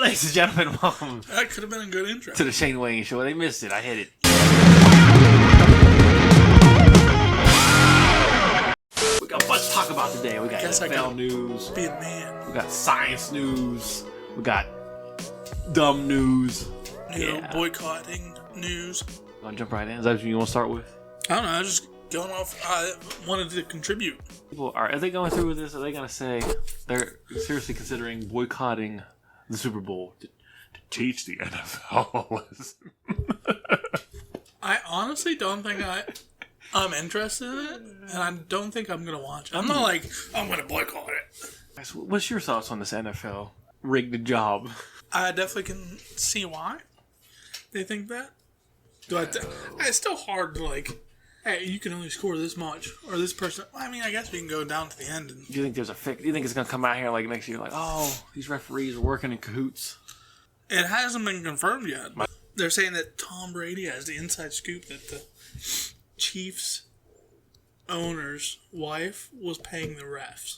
ladies and gentlemen, welcome That could have been a good intro. to the Shane Wayne Show. They missed it. I hit it. We got a bunch to talk about today. We got NFL news. Be a man. We got science news. We got dumb news. Boycotting news. Want to jump right in? Is that what you want to start with? I don't know. I just going off. I wanted to contribute. People are they going through with this? Are they going to say they're seriously considering boycotting the Super Bowl to teach the NFL a lesson? I honestly don't think I'm interested in it, and I don't think I'm going to watch it. I'm not like, I'm going to boycott it. What's your thoughts on this NFL rigged job? I definitely can see why they think that. It's still hard to like, hey, you can only score this much, or this person. I mean, I guess we can go down to the end. And, Do you think there's a fix? Do you think it's going to come out here like next year, like, oh, these referees are working in cahoots? It hasn't been confirmed yet. They're saying that Tom Brady has the inside scoop that the Chiefs owner's wife was paying the refs.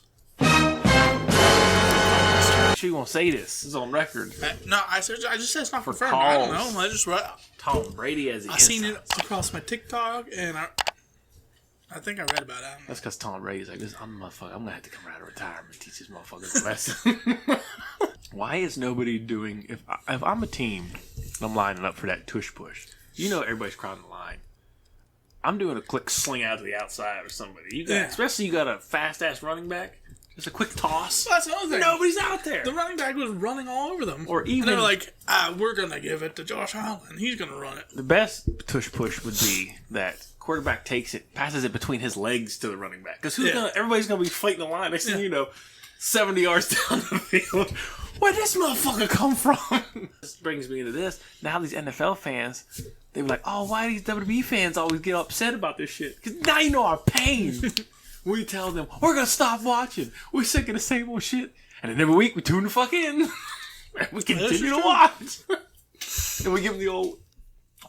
She won't say this. It's on record. I just said it's not For confirmed. calls. I don't know. I just read. Tom Brady has the I seen it across my TikTok, and I think I read about it. That's because Tom Brady's like, I'm going to have to come out of retirement and teach these motherfuckers a lesson. Why is nobody doing... If I'm a team and I'm lining up for that tush push, you know everybody's crowding the line. I'm doing a quick sling out to the outside or somebody. Especially you got a fast-ass running back. Just a quick toss. That's another thing. Nobody's out there. The running back was running all over them. Or even... And they were like, we're going to give it to Josh Allen. He's going to run it. The best tush push would be that quarterback takes it, passes it between his legs to the running back. Because everybody's going to be fighting the line. Next thing you know, 70 yards down the field. Where'd this motherfucker come from? This brings me into this. Now these NFL fans, they were like, oh, why do these WWE fans always get upset about this shit? Because now you know our pain. We tell them, we're going to stop watching. We're sick of the same old shit. And then every week we tune the fuck in. And we continue to watch. And we give them the old,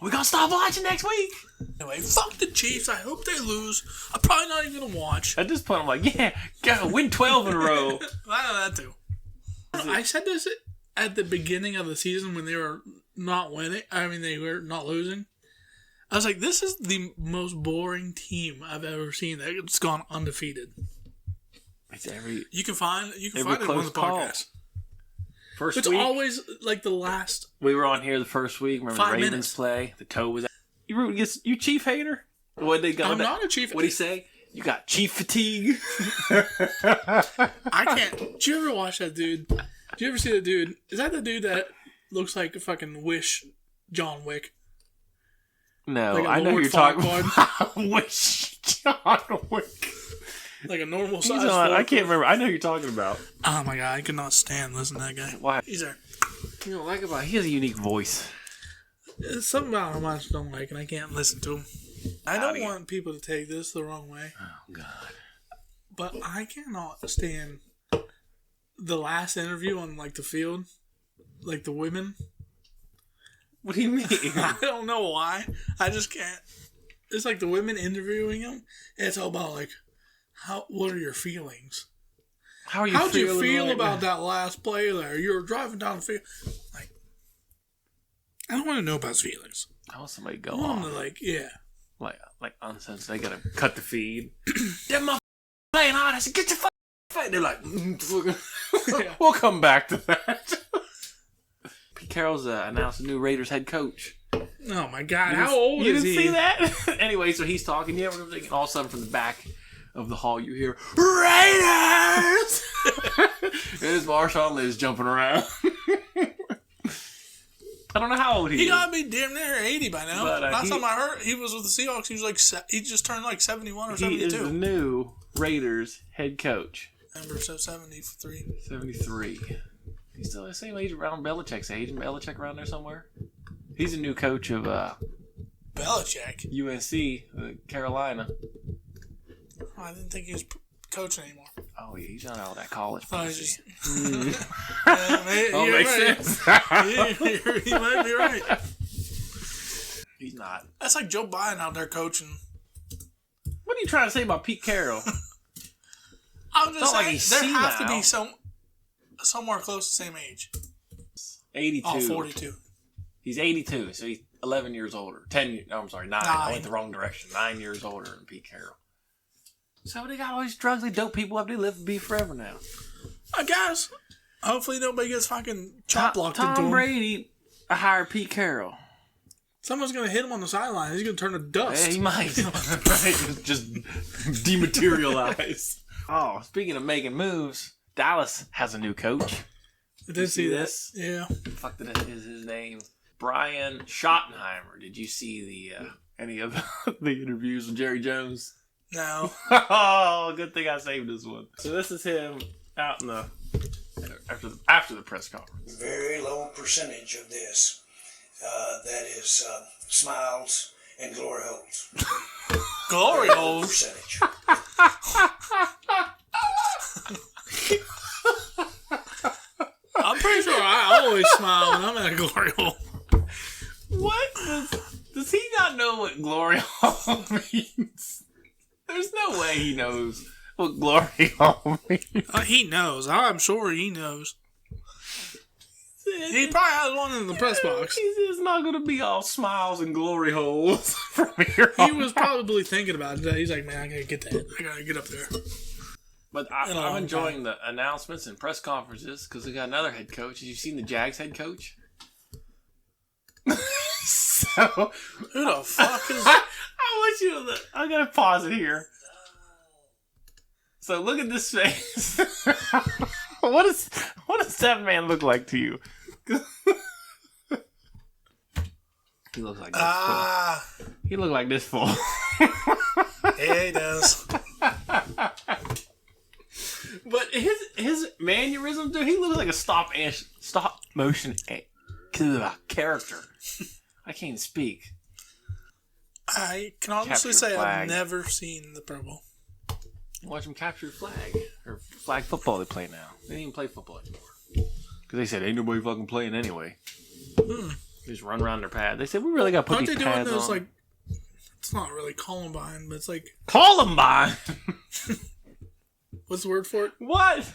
we're going to stop watching next week. Anyway, fuck the Chiefs. I hope they lose. I'm probably not even going to watch. At this point, I'm like, yeah, gotta win 12 in a row. I know that too. I said this at the beginning of the season when they were not winning. I mean, they were not losing. I was like, this is the most boring team I've ever seen that's gone undefeated. You can find it on the podcast. It's always like the last. We were on here the first week. Remember the Ravens minutes. play? The toe was out. You Chief hater? What they got? I'm not a Chief. What'd he say? You got Chief fatigue. I can't. Did you ever watch that dude? Did you ever see the dude? Is that the dude that looks like a fucking Wish John Wick? No, like I know who you're talking about. Wish John Wick. Like a normal size. I can't remember. I know who you're talking about. Oh my god, I could not stand listening to that guy. Why? He's there. You don't like about? He has a unique voice. There's something about him I just don't like, and I can't listen to him. I don't want people to take this the wrong way. Oh god. But I cannot stand the last interview on like the field, like the women. What do you mean? I don't know why. I just can't. It's like the women interviewing him. And it's all about like, what are your feelings? How'd you feel about that last play there? You were driving down the field. Like, I don't want to know about his feelings. I want somebody to go I want off. to Like uncensored. They gotta cut the feed. That motherfucker playing hard. I said, get your fucking fight. They're like, we'll come back to that. Pete Carroll's announced a new Raiders head coach. Oh my god, how old is he? You didn't see that? Anyway, so he's talking. Yeah, we're thinking all of a sudden from the back of the hall you hear Raiders. And it's Marshawn Liz jumping around. I don't know how old he is. He gotta be damn near 80 by now. But, last time I heard, he was with the Seahawks. He was like, he just turned like 71 or 72. He is the new Raiders head coach. Number 73. 73. He's still the same age around Belichick's age. Isn't Belichick around there somewhere? He's a new coach of Belichick. UNC, Carolina. Oh, I didn't think he was coaching anymore. Oh, yeah, he's on all that college. Makes sense. He might be right. He's not. That's like Joe Biden out there coaching. What are you trying to say about Pete Carroll? I'm just saying, like there have to be somewhere close to the same age. 82. Oh, 42. He's 82, so he's 11 years older. 9. I went the wrong direction. 9 years older than Pete Carroll. So they got all these drugs, they dope people up. They live to be forever now. I guess. Hopefully nobody gets fucking chop blocked into him. Tom Brady hired Pete Carroll. Someone's going to hit him on the sideline. He's going to turn to dust. Yeah, he might. just dematerialize. Oh, speaking of making moves, Dallas has a new coach. I did see this. Yeah. Fuck, is his name? Brian Schottenheimer. Did you see any of the interviews with Jerry Jones? No. Oh, good thing I saved this one. So this is him out in the after the press conference. Very low percentage of this. That is smiles and glory holes. Glory holes? Percentage. I'm pretty sure I always smile when I'm at a glory hole. What? Does he not know what glory hole means? There's no way he knows what glory hole means. He knows. I'm sure he knows. He probably has one in the press box. It's not going to be all smiles and glory holes from here on. He was probably thinking about it today. He's like, man, I got to get that. I got to get up there. But I'm enjoying the announcements and press conferences because we got another head coach. Have you seen the Jags head coach? So who the fuck is? I want you to look. I'm gonna pause it here. So look at this face. What does that man look like to you? He looks like this. He looked like this fool. Yeah, he does. But his mannerisms, dude, he looks like a stop motion character. I can't speak. I can honestly say flag. I've never seen the Pro Bowl. Watch them capture flag. Or flag football they play now. They didn't even play football anymore. Because they said, ain't nobody fucking playing anyway. They just run around their pad. They said, we really got to put these pads on. Aren't they doing those, like, it's not really Columbine, but it's like... Columbine? What's the word for it? What?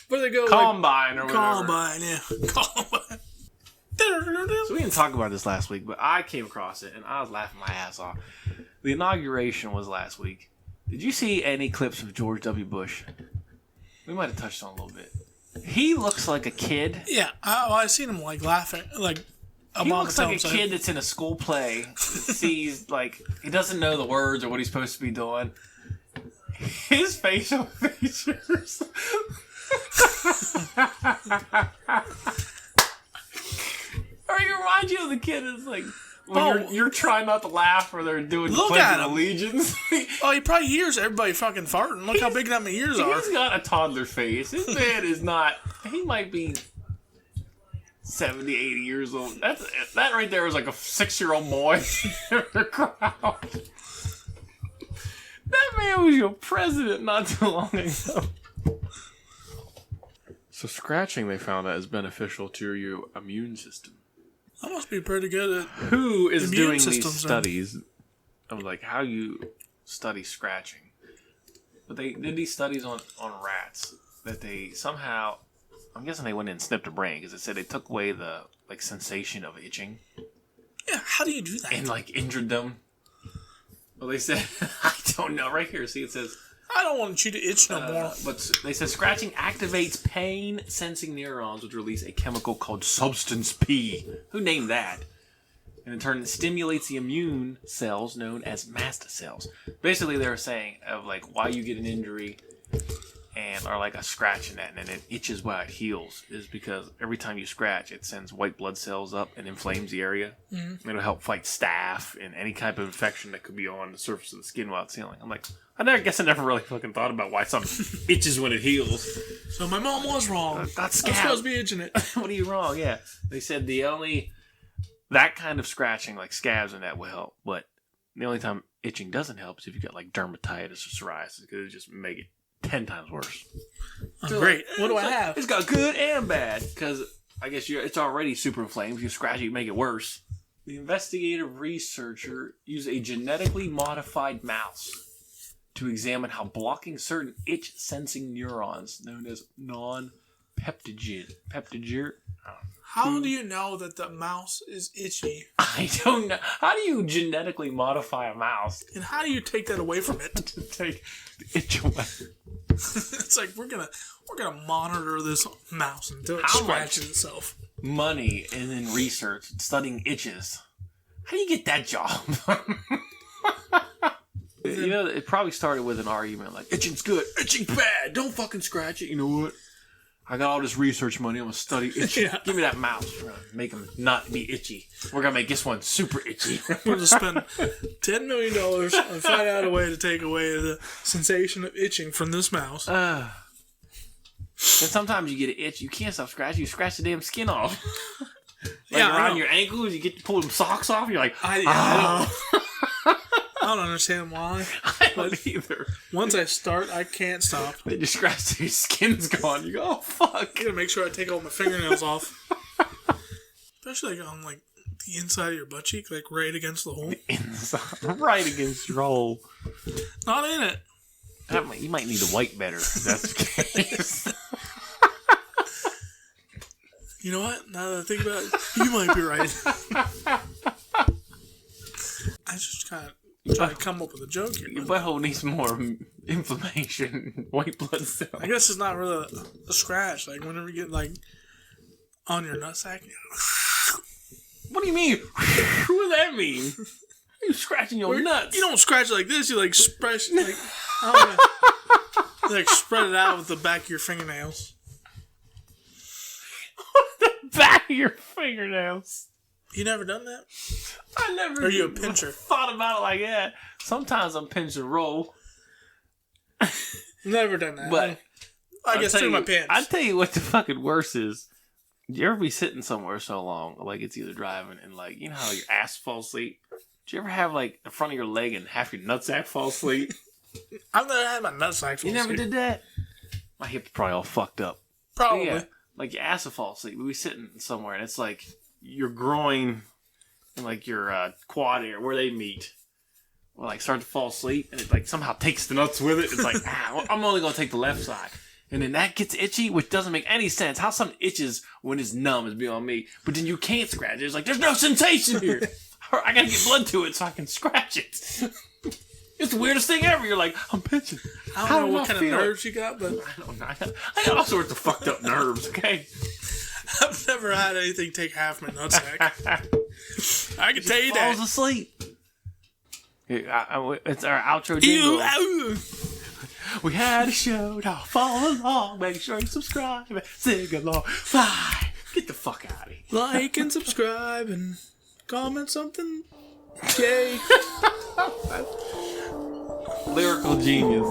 Where they go, Combine or whatever. Columbine, yeah. Columbine. So we didn't talk about this last week, but I came across it and I was laughing my ass off. The inauguration was last week. Did you see any clips of George W. Bush? We might have touched on it a little bit. He looks like a kid. Yeah, I've seen him like laughing, like he looks like a kid that's in a school play that sees like he doesn't know the words or what he's supposed to be doing. His facial features. Or he reminds you of the kid that's like when you're trying not to laugh or they're doing the Pledge of Allegiance. Oh, he probably hears everybody fucking farting. Look how big that my ears are. He's got a toddler face. This man is not. He might be 70, 80 years old. That right there is like a 6-year-old boy in the crowd. That man was your president not too long ago. So scratching, they found out, is beneficial to your immune system. That must be pretty good at who is doing these studies of like how you study scratching. But they did these studies on rats that they somehow, I'm guessing they went in and snipped a brain because it said they took away the like sensation of itching. Yeah, how do you do that? And like injured them. Well, they said, I don't know. Right here, see, it says, I don't want you to itch no more. But they said scratching activates pain-sensing neurons, which release a chemical called substance P. Who named that? And in turn, it stimulates the immune cells known as mast cells. Basically, they were saying of like why you get an injury and or like a scratch in that, and then it itches while it heals, is because every time you scratch, it sends white blood cells up and inflames the area. Mm-hmm. It'll help fight staph and any type of infection that could be on the surface of the skin while it's healing. I'm like, I guess I never really fucking thought about why something itches when it heals. So my mom was wrong. Got scab. I'm supposed to be itching it. What are you wrong? Yeah. They said that kind of scratching, like scabs and that, will help. But the only time itching doesn't help is if you got like dermatitis or psoriasis, because it just make it 10 times worse. So great. What do I have? It's got good and bad, because I guess it's already super inflamed. If you scratch it, you make it worse. The investigative researcher used a genetically modified mouse to examine how blocking certain itch-sensing neurons, known as non-parenchymal Peptiger. How do you know that the mouse is itchy? I don't know. How do you genetically modify a mouse? And how do you take that away from it? To take the itch away. It's like we're gonna monitor this mouse until it How scratches much itself. Money and then research studying itches. How do you get that job? You know, it probably started with an argument like, itching's good, itching's bad, don't fucking scratch it. You know what? I got all this research money, I'm gonna study itching. Yeah. Give me that mouse. We're gonna make him not be itchy. We're gonna make this one super itchy. We're gonna spend $10 million and find out a way to take away the sensation of itching from this mouse. And sometimes you get an itch, you can't stop scratching, you scratch the damn skin off. Around your ankles, you get to pull them socks off, you're like, I don't understand why. I don't either. Once I start, I can't stop. They just scratch till your skin's gone. You go, oh fuck. I gotta make sure I take all my fingernails off. Especially like on like the inside of your butt cheek, like right against the hole. Inside, right against your hole. Not in it. You might need to wipe better if that's the case. You know what? Now that I think about it, you might be right. I just kind of try to come up with a joke here. Your butthole needs more inflammation, white blood cells. I guess it's not really a scratch. Like whenever you get like on your nutsack. What do you mean? What does that mean? You scratching your nuts? You don't scratch it like this. You like spread like I don't know. You, like spread it out with the back of your fingernails. The back of your fingernails. You never done that? I never. Are you a pincher? Thought about it like that. Sometimes I'm pinch and roll. Never done that. But I guess through my pants. I tell you what the fucking worst is. You ever be sitting somewhere so long, like it's either driving and like, you know how your ass falls asleep? Do you ever have like the front of your leg and half your nutsack fall asleep? I've never had my nutsack fall You never asleep. did that? My hip's probably all fucked up. Probably. But yeah, like your ass will fall asleep. We be sitting somewhere and it's like your groin and like your quad area where they meet will like start to fall asleep and it like somehow takes the nuts with it. It's like, well, I'm only gonna take the left side. And then that gets itchy, which doesn't make any sense. How something itches when it's numb is beyond me. But then you can't scratch it. It's like, there's no sensation here. I gotta get blood to it so I can scratch it. It's the weirdest thing ever. You're like, I'm pinching. I don't know what kind of nerves you got, but I don't know. I got all sorts of fucked up nerves, okay? I've never had anything take half my nutsack. I can tell you that. Falls asleep. It's our outro jingle. Ew, We had a show. Now follow along. Make sure you subscribe. Sing along. Bye. Get the fuck out of here. like and subscribe and comment something. Yay. Lyrical genius.